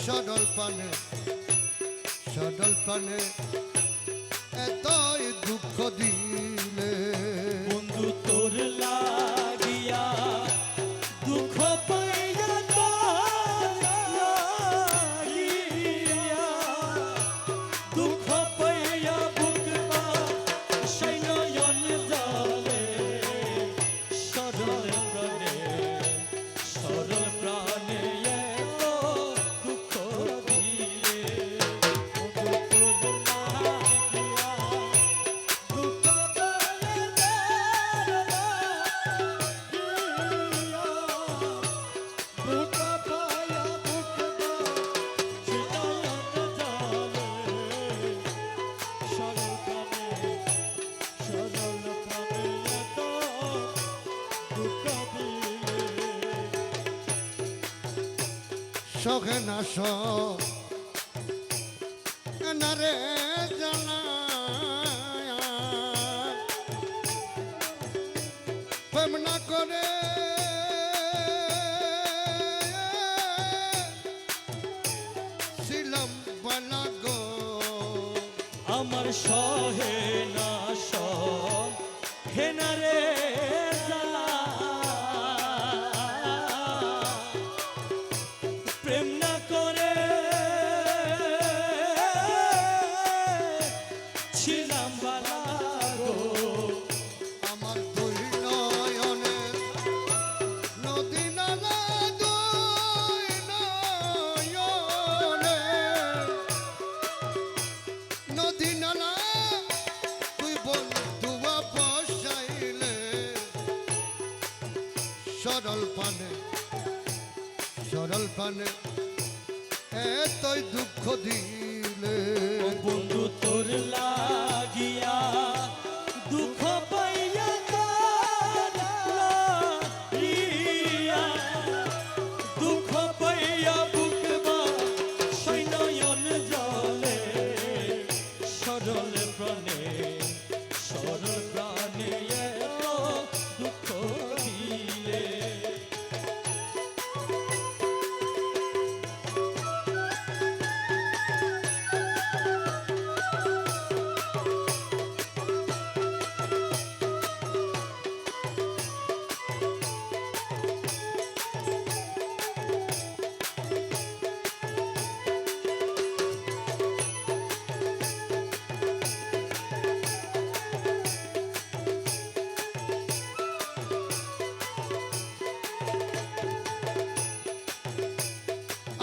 সরল পানে এতই দুঃখ দিলে বন্ধু তোর লাগিয়া দুঃখ পাইয়া দুঃখ পাইয়া বুকবা সেই নয়ন জলে সরল প্রাণে এত দুঃখ দিলে শখে না না রে জানা প্রেম না করে ছিলাম বালা গো আমার সহে না হেনা রে জালা প্রেম না করে ছিলাম বালা গো আমার দুই নয়নে নদী নালা দুই নয়নে নদী নালা তুই বন্ধুয়া বসাইলে সরল পানে এতই দুঃখ দিলে বন্ধু তোর লাগিয়া দুঃখ পাইয়া দুঃখ পাইয়া বুকবা সেই নয়ন জলে সরল প্রাণে এত দুঃখ দিলে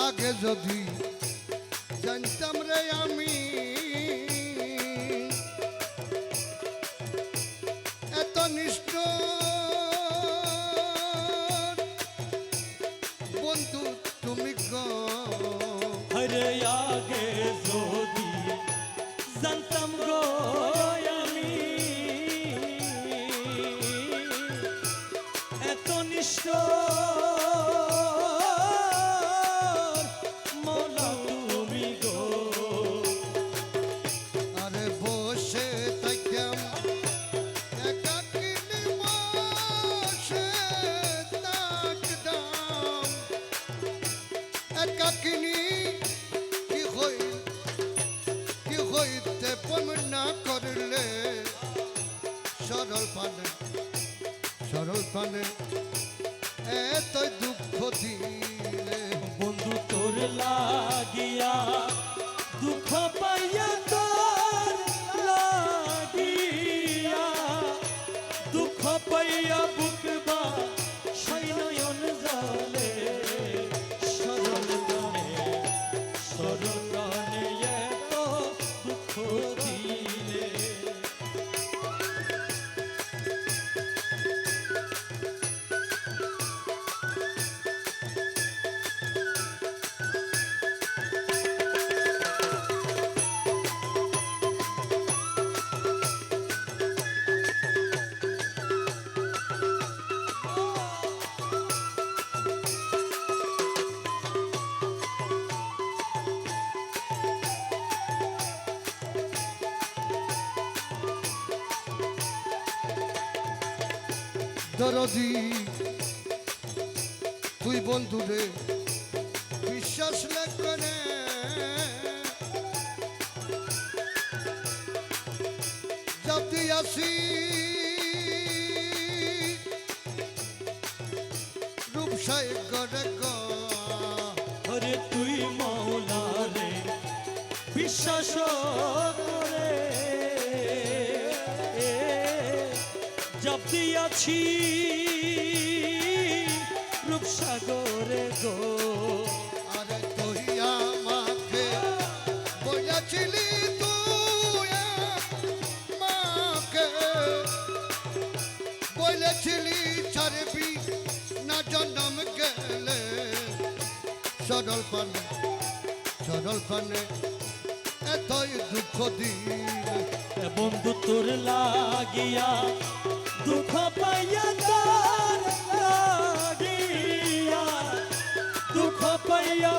আগে যদি জানতাম রে আমি এত নিষ্ঠুর বন্ধু তুমি গো আরে আগে যদি জানতাম গো আমি এত নিষ্ঠুর মৌলা তুমি গো আরে বসে থাকতাম একাকিনী বসে থাকতাম একাকিনী কি হইতে পম না করলে সরল পানে এত দুঃখ দিলে বন্ধু তোর লাগিয়া দুঃখ পাইয়া তোর লাগিয়া দুঃখ পাইয়া বুকবা সেই নয়ন জলে সরল প্রাণে এত দুঃখ দিলে দরদি তুই বন্ধুরে বিশ্বাস করে হইয়াছি রূপসায় গড়ে গো ওরে তুই মৌলা রে বিশ্বাস করে জপ দিয়াছি রূপসাগরে গো আরে তুই আমাকে বলেছিলি তুই মাকে বলেছিলি ছাড়বি না জন্ম গেলে সরল পানে এতই দুঃখ দিলে বন্ধু তোর লাগিয়া দুঃখ পাইয়া তোর লাগিয়া দুঃখ পাইয়া